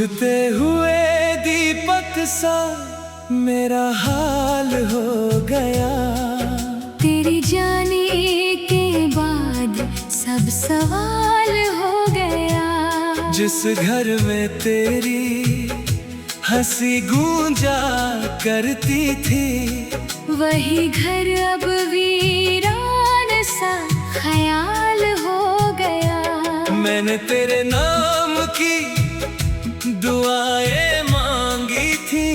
बुझते हुए दीपक सा मेरा हाल हो गया। तेरी जाने के बाद सब सवाल हो गया। जिस घर में तेरी हंसी गूंजा करती थी, वही घर अब वीरान सा ख्याल हो गया। मैंने तेरे नाम की दुआएं मांगी थी,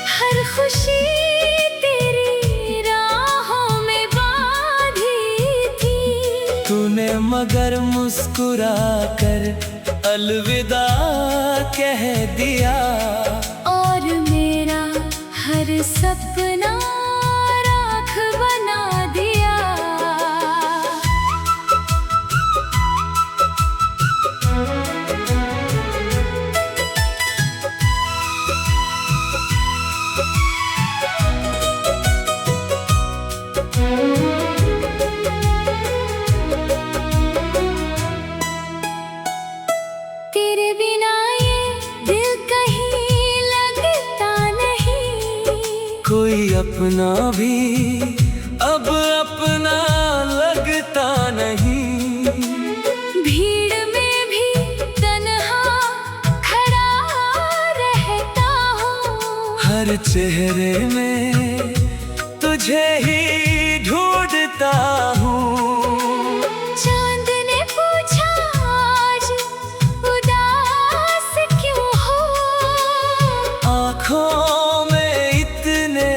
हर खुशी तेरी राहों में बांधी थी। तूने मगर मुस्कुरा कर अलविदा कह दिया। और मेरा हर सपना राख बना दिया। तेरे बिना ये दिल कहीं लगता नहीं। कोई अपना भी अब अपना लगता नहीं। भीड़ में भी तन्हा खड़ा रहता हूँ। हर चेहरे में तुझे ही ढूंढता हूँ। चांद ने पूछा आज उदास क्यों हो। आँखों में इतने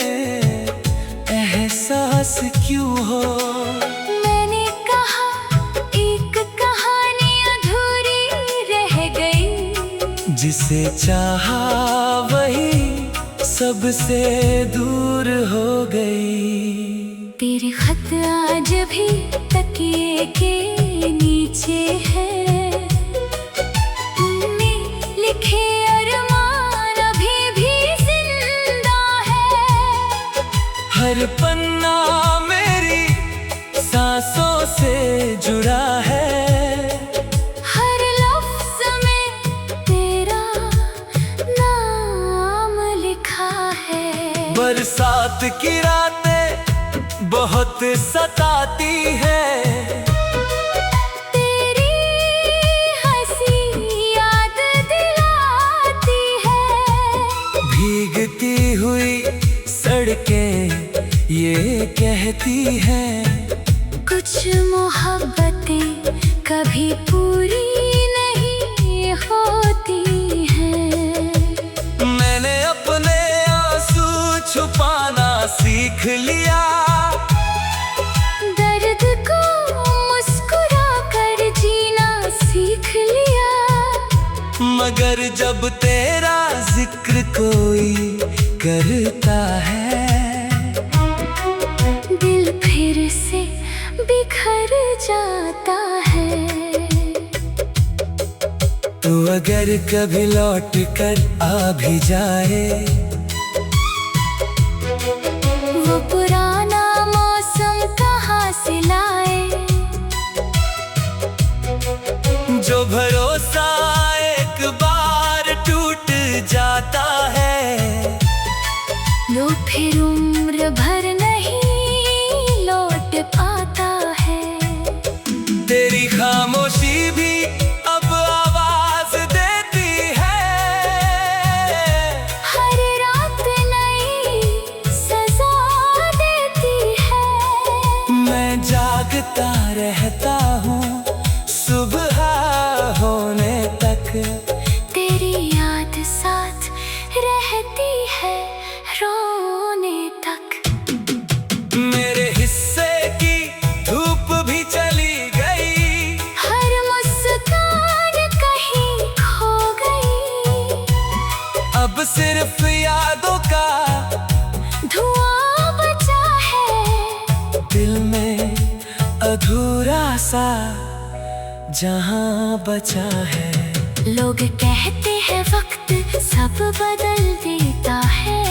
एहसास क्यों हो। मैंने कहा एक कहानी अधूरी रह गई। जिसे चाहा वही सबसे दूर हो गई। तेरे खत आज भी तकिए के नीचे है। तुमने लिखे अरमान अभी भी जिंदा है। हर पन्ना मेरी सांसों से जुड़ा है। हर लफ्ज में तेरा नाम लिखा है। बरसात की रातें बहुत सताती है। तेरी हंसी याद दिलाती है। भीगती हुई सड़कें ये कहती हैं, कुछ मोहब्बतें कभी पूरी नहीं होती हैं। मैंने अपने आंसू छुपाना सीख लिया। दर्द को मुस्कुरा कर जीना सीख लिया। मगर जब तेरा जिक्र कोई करता है, दिल फिर से बिखर जाता है। तो अगर कभी लौट कर आ भी जाए, वो पुराना मौसम कहाँ से लाए। जो भरोसा एक बार टूट जाता है, लो फिर उम्र भर नहीं लौट पाता है। तेरी खामोशी भी अब आवाज देती है। हर रात नई सजा देती है। मैं जागता रहता हूँ सुबह होने तक। तेरी याद साथ रहती है रोने तक। मेरे हिस्से की धूप भी चली गई। हर मुस्कान कहीं खो गई। अब सिर्फ यादों का धुआं बचा है। दिल में अधूरा सा जहां बचा है। लोग कहते हैं वक्त सब बदल देता है।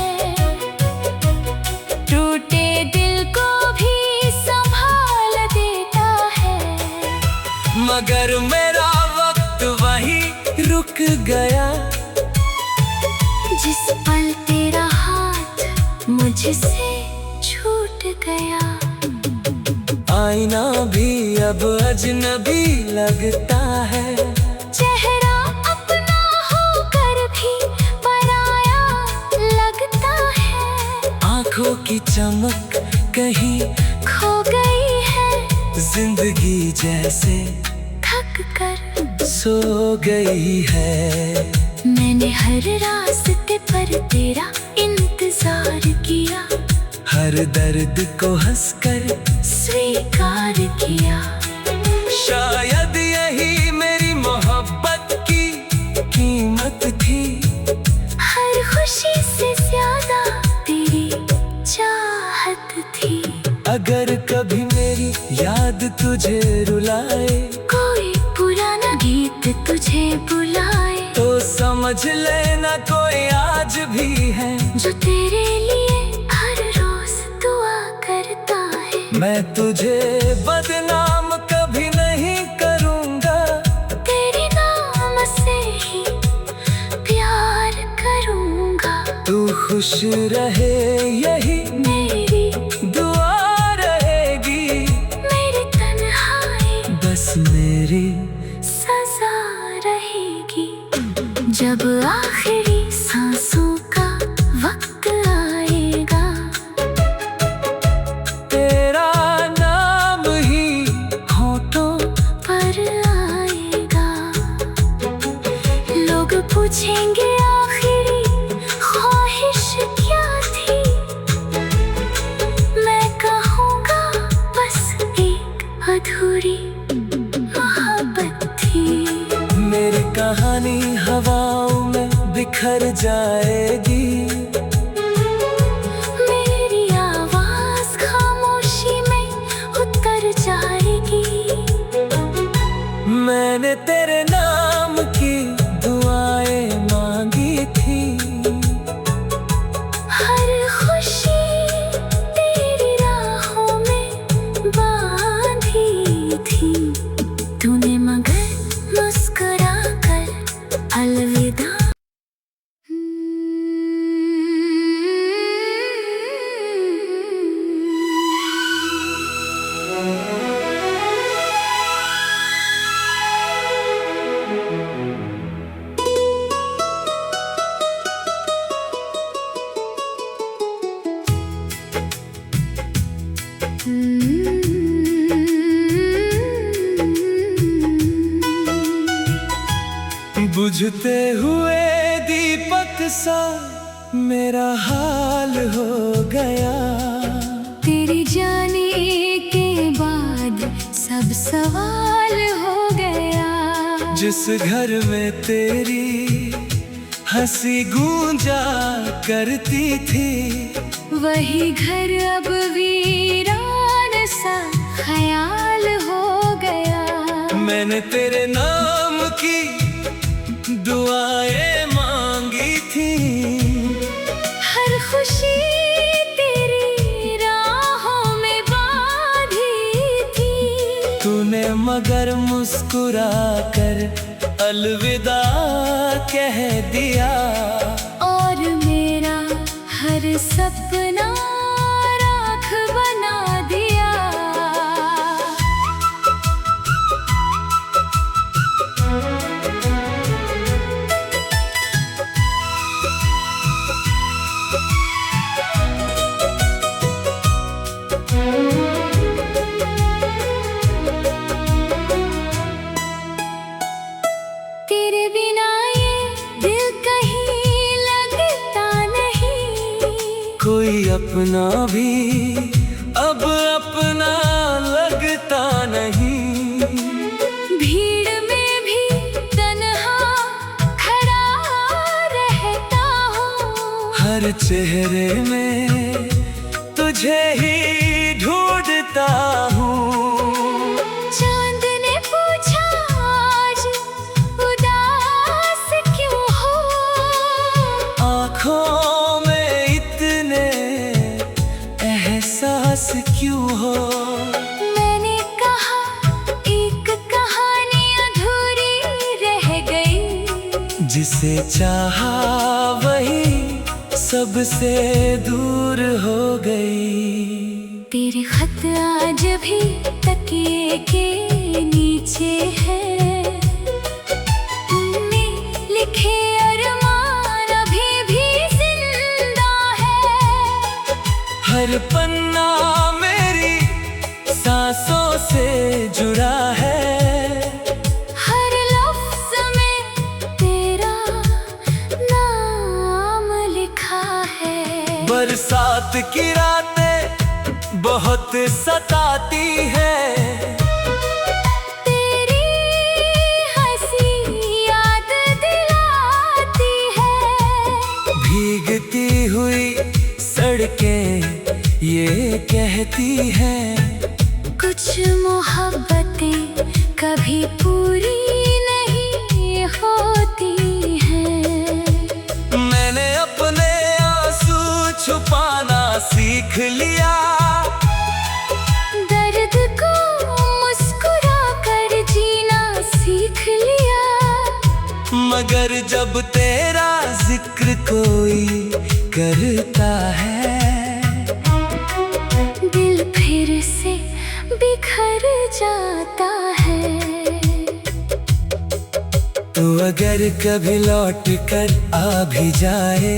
टूटे दिल को भी संभाल देता है। मगर मेरा वक्त वहीं रुक गया। मुझसे छूट गया। आईना भी अब अजनबी लगता है, चेहरा अपना होकर भी पराया लगता है। आंखों की चमक कहीं खो गई है, जिंदगी जैसे थक कर सो गई है। मैंने हर रास्ते पर तेरा इंतजार किया, हर दर्द को हंसकर स्वीकार किया। शायद यही मेरी मोहब्बत की कीमत थी, हर खुशी से ज्यादा तेरी चाहत थी। अगर कभी मेरी याद तुझे रुलाए, कोई पुराना गीत तुझे बुलाए, तो समझ लेना कोई आज भी है जो तेरे लिए हर रोज दुआ करता है। मैं तुझे बदनाम कभी नहीं करूँगा, तेरे नाम से ही प्यार करूँगा। तू खुश रहे यही मेरी दुआ रहेगी, मेरी तन्हाई बस मेरी सजा रहेगी। जब आखिरी सांसों का वक्त आएगा, तेरा नाम ही होठों पर आएगा। लोग पूछेंगे आखिरी ख्वाहिश क्या थी, मैं कहूँगा बस एक अधूरी मोहब्बत थी। मेरी कहानी हवाओं में बिखर जाएगी, मेरी आवाज खामोशी में उतर जाएगी। मैंने तेरे नाम की दुआएं मांगी थी, हर खुशी तेरी राहों में बांधी थी। तूने मगर मुस्कुरा कर अलविदा। बुझते हुए दीपक सा मेरा हाल हो गया। तेरे जाने के बाद सब सवाल हो गया। जिस घर में तेरी हंसी गूंजा करती थी, वही घर अब वीरान सा ख्याल हो गया। मैंने तेरे नाम की दुआएं मांगी थी, हर खुशी तेरी राहों में बांधी थी। तूने मगर मुस्कुरा कर अलविदा कह दिया, और मेरा हर सपना राख बना दिया। तेरे बिना ये दिल कहीं लगता नहीं, कोई अपना भी अब अपना लगता नहीं। भीड़ में भी तन्हा खड़ा रहता हूँ, हर चेहरे में तुझे ही ढूंढता हूँ। चांद ने पूछा आज उदास क्यों हो, आँखों में इतने एहसास क्यों हो। मैंने कहा एक कहानी अधूरी रह गई, जिसे चाहा वही सबसे दूर हो गई। तेरे खत आज भी तकिए के नीचे है, तुमने लिखे अरमान अभी भी जिंदा है। हर पन्ना मेरी सांसों से जुड़ा है, हर लफ्ज में तेरा नाम लिखा है। बरसात की रातें बहुत सताती है, तेरी हंसी याद दिलाती है। भीगती हुई सड़कें ये कहती हैं, कुछ मोहब्बतें कभी पूरी नहीं होती हैं। मैंने अपने आंसू छुपाना सीख लिया, दर्द को मुस्कुरा कर जीना सीख लिया। मगर जब तेरा जिक्र कोई करता है, दिल फिर से बिखर जाता है। तू अगर कभी लौट कर आ भी जाए,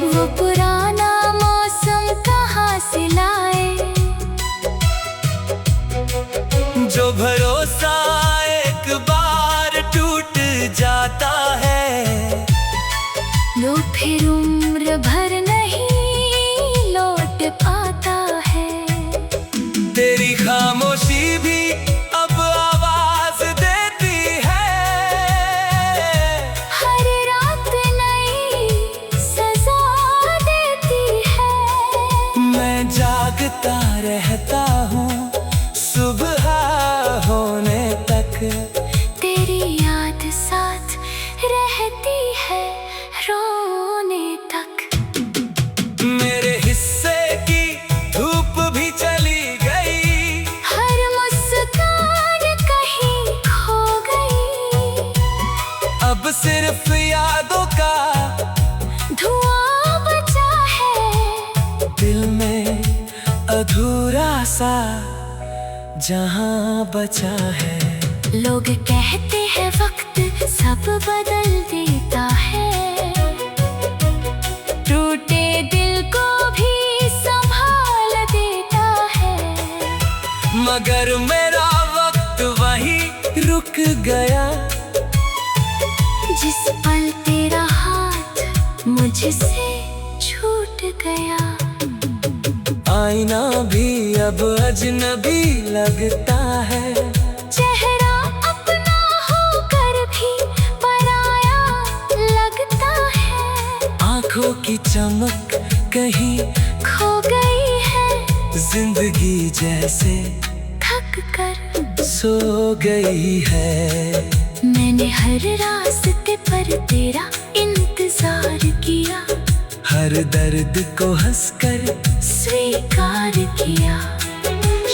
वो पुराना मौसम कहाँ से लाए। जो भरोसा एक बार टूट जाता है, वो फिर उम्र भर नहीं लौट पाता है। तेरी खामोशी भी अब आवाज देती है, हर रात नई सजा देती है। मैं जागता रहता हूँ सुबह होने तक, तेरी याद साथ रहती है रोने तक। मेरे हिस्से की धूप भी चली गई, हर मुस्कान कहीं खो गई। अब सिर्फ यादों का धुआं बचा है, दिल में अधूरा सा जहां बचा है। लोग कहते हैं वक्त सब बदल देता है, टूटे दिल को भी संभाल देता है। मगर मेरा वक्त वहीं रुक गया, जिस पल तेरा हाथ मुझसे छूट गया। आईना भी अब अजनबी लगता है, चेहरा अपना होकर भी पराया लगता है। आंखों की चमक कहीं खो गई है, जिंदगी जैसे थक कर सो गई है। मैंने हर रास्ते पर तेरा इंतजार किया, हर दर्द को हंसकर स्वीकार किया।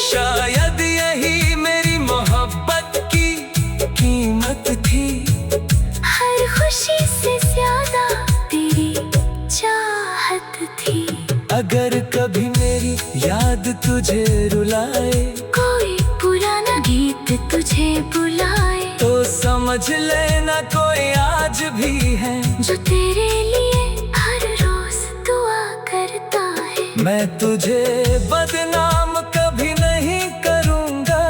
शायद यही मेरी मोहब्बत की कीमत थी, हर खुशी से ज्यादा तेरी चाहत थी। अगर कभी मेरी याद तुझे रुलाए, कोई पुराना गीत तुझे बुलाए, तो समझ लेना कोई आज भी है जो तेरे लिए हर रोज दुआ करता है। मैं तुझे बदनाम कभी नहीं करूँगा,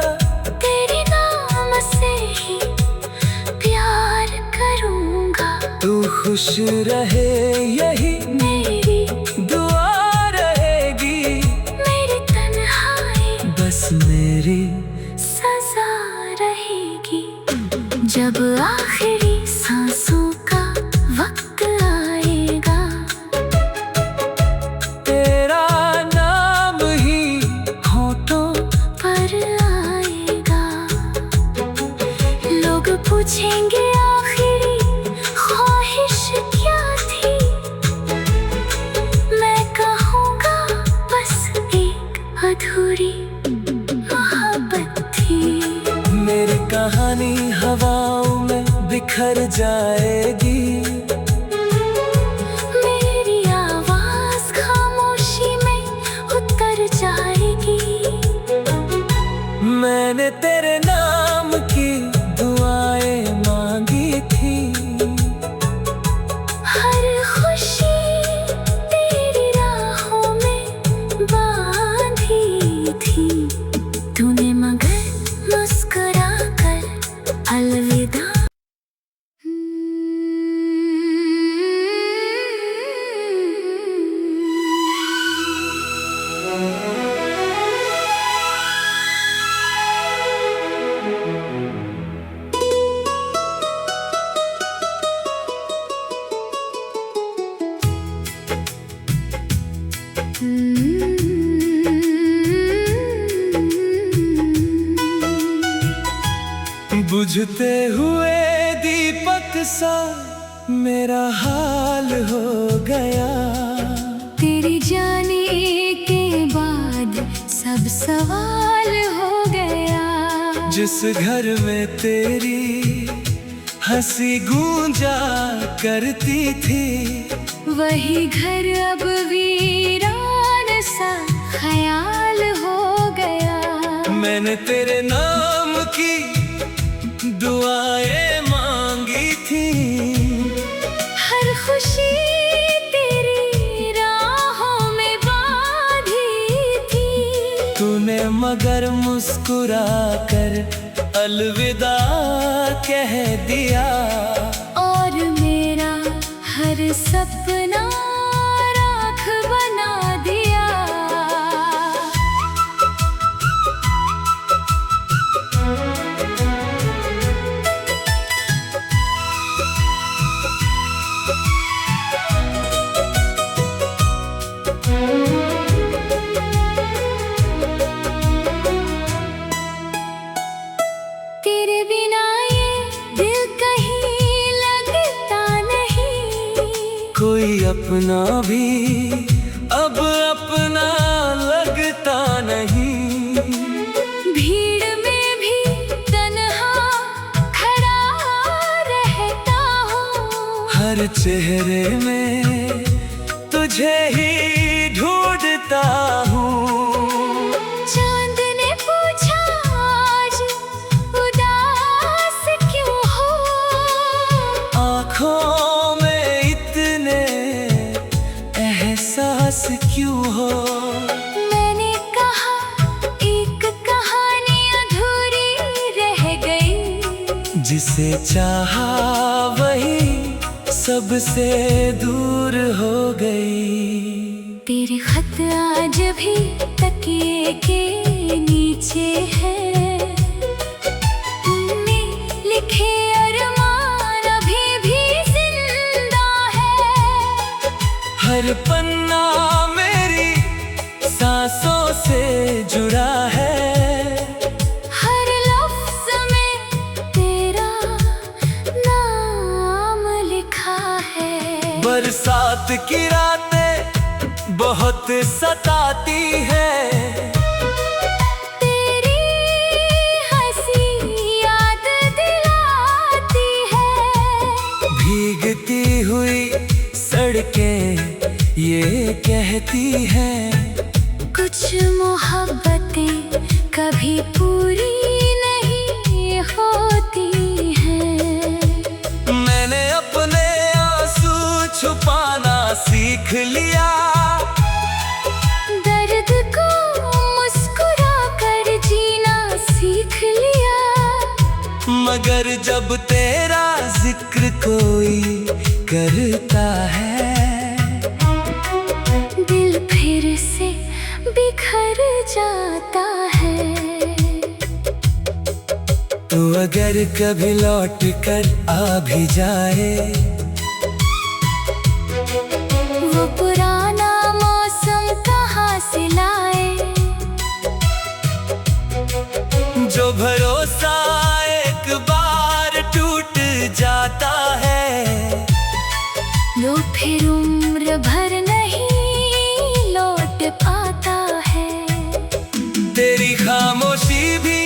तेरे नाम से ही प्यार करूँगा। तू खुश रहे यही मेरी दुआ रहेगी, मेरी तन्हाई बस मेरी सजा रहेगी। जब आखिरी सांसों का वक्त आएगा, तेरा नाम ही होठों पर आएगा। लोग पूछेंगे आखिरी ख्वाहिश क्या थी, मैं कहूँगा बस एक अधूरी मोहब्बत थी। मेरी कहानी हवाओं में बिखर जाएगी, मैंने तेरे नाम की दुआएं मांगी थी। हर खुशी तेरी राहों में बांधी थी। तूने मगर मुस्कुरा कर अलविदा। बुझते हुए दीपक सा मेरा हाल हो गया। तेरी जाने के बाद सब सवाल हो गया। जिस घर में तेरी हंसी गूंजा करती थी, वही घर अब वीरान सा ख्याल हो गया। मैंने तेरे नाम की दुआएं मांगी थी। हर खुशी तेरी राहों में बांधी थी। तूने मगर मुस्कुरा कर अलविदा कह दिया। और मेरा हर सपना राख बना दिया। तेरे बिना ये दिल कहीं लगता नहीं। कोई अपना भी अब अपना लगता नहीं। भीड़ में भी तन्हा खड़ा रहता हूँ। हर चेहरे में तुझे ही ढूंढता हूँ। चांद ने पूछा आज उदास क्यों हो। आँखों में इतने एहसास क्यों हो। मैंने कहा एक कहानी अधूरी रह गई। जिसे चाहा वही सबसे दूर हो गई। तेरे खत आज भी तकिए के नीचे है। तुमने लिखे अरमान अभी भी जिंदा है। हर पन्ना मेरी सांसों से जुड़ा है। हर लफ्ज में तेरा नाम लिखा है। बरसात की रातें बहुत सताती है। तेरी हंसी याद दिलाती है। भीगती हुई सड़कें ये कहती हैं, कुछ मोहब्बतें कभी पूरी नहीं होती हैं। मैंने अपने आंसू छुपाना सीख लिया। दर्द को मुस्कुरा कर जीना सीख लिया। मगर जब तेरा जिक्र कोई करता है, दिल फिर से बिखर जाता है। तो अगर कभी लौट कर आ भी जाए, वो पुराना मौसम कहाँ से लाए। जो भरोसा एक बार टूट जाता है, वो फिर उम्र भर नहीं लौट पाता है। तेरी खामोशी भी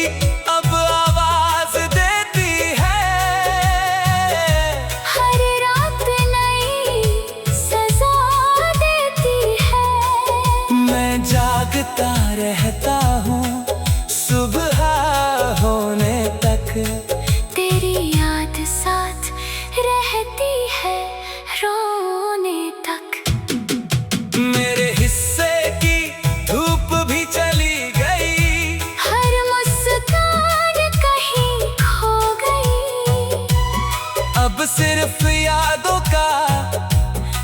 अब आवाज देती है। हर रात नई सजा देती है। मैं जागता रहता हूँ, सुबह कहती है रोने तक। मेरे हिस्से की धूप भी चली गई, हर मुस्कान कहीं खो गई। अब सिर्फ यादों का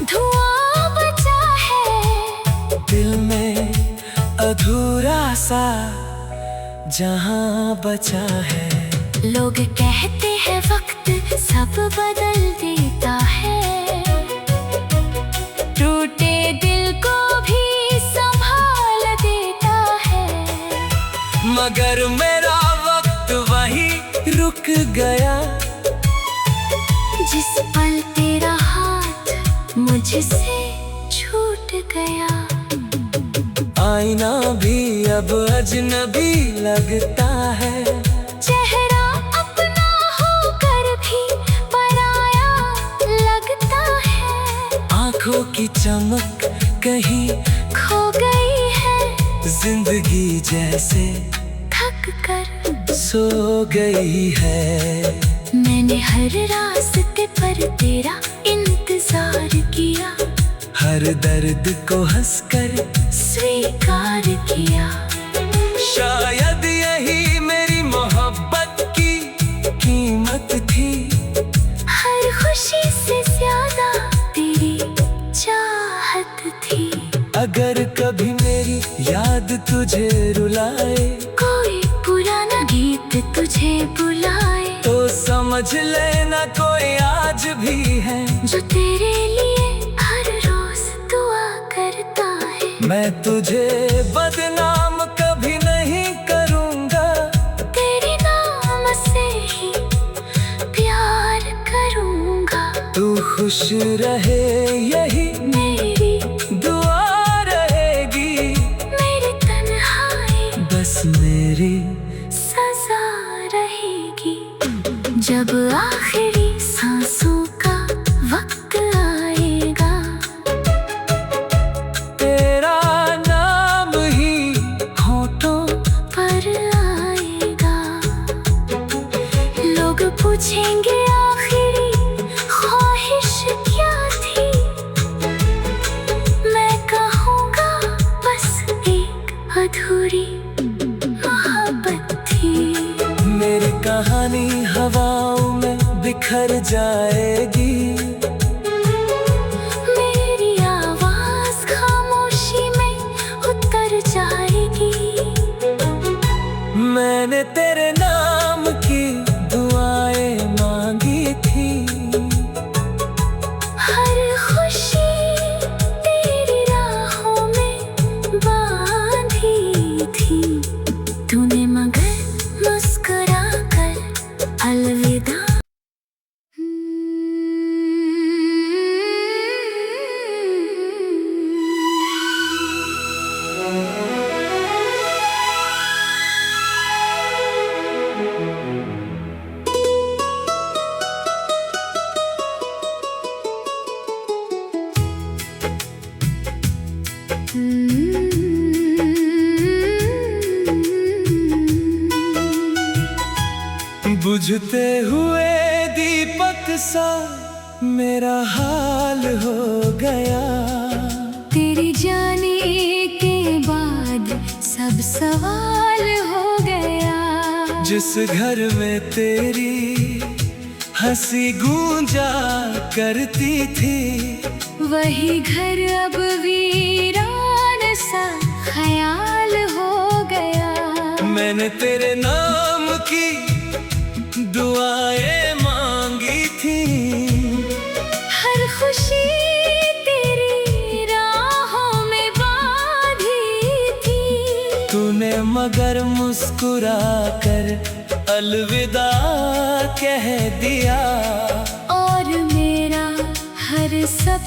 धुआं बचा है दिल में अधूरा सा जहां बचा है। लोग कहते हैं वक्त सब बदल देता है, टूटे दिल को भी संभाल देता है। मगर मेरा वक्त वहीं रुक गया, जिस पल तेरा हाथ मुझसे छूट गया। आईना भी अब अजनबी लगता है, चेहरा अपना होकर भी पराया लगता है। आंखों की चमक कहीं खो गई है, जिंदगी जैसे थक कर सो गई है। मैंने हर रास्ते पर तेरा इंतजार किया, हर दर्द को हंसकर स्वीकार किया। शायद यही मेरी मोहब्बत की कीमत थी, हर खुशी से ज्यादा तेरी चाहत थी। अगर कभी मेरी याद तुझे रुलाए, कोई पुराना गीत तुझे बुलाए, तो समझ लेना कोई आज भी है जो तेरे लिए हर रोज दुआ करता है। मैं तुझे बदनाम कभी नहीं करूँगा, तेरे नाम से ही प्यार करूँगा। तू खुश रहे यही मेरी दुआ रहेगी, मेरी तन्हाई बस मेरी सजा रहेगी। जब आखिरी सांसों का वक्त आएगा, तेरा नाम ही होठों पर आएगा। लोग पूछेंगे आखिरी ख्वाहिश क्या थी, मैं कहूँगा बस एक अधूरी मोहब्बत थी। मेरी कहानी हवाओं में बिखर जाएगी, मेरी आवाज खामोशी में उतर जाएगी। मैंने तेरे नाम की दुआएं मांगी थी, हर खुशी तेरी राहों में बांधी थी। तूने मगर मुस्कुरा कर अलविदा। बुझते हुए दीपक सा मेरा हाल हो गया, तेरी जाने के बाद सब सवाल हो गया। जिस घर में तेरी हंसी गूंजा करती थी, वही घर अब वीरान सा ख्याल हो गया। मैंने तेरे नाम की दुआएं मांगी थी, हर खुशी तेरी राहों में बांधी थी। तूने मगर मुस्कुरा कर अलविदा कह दिया, और मेरा हर सपना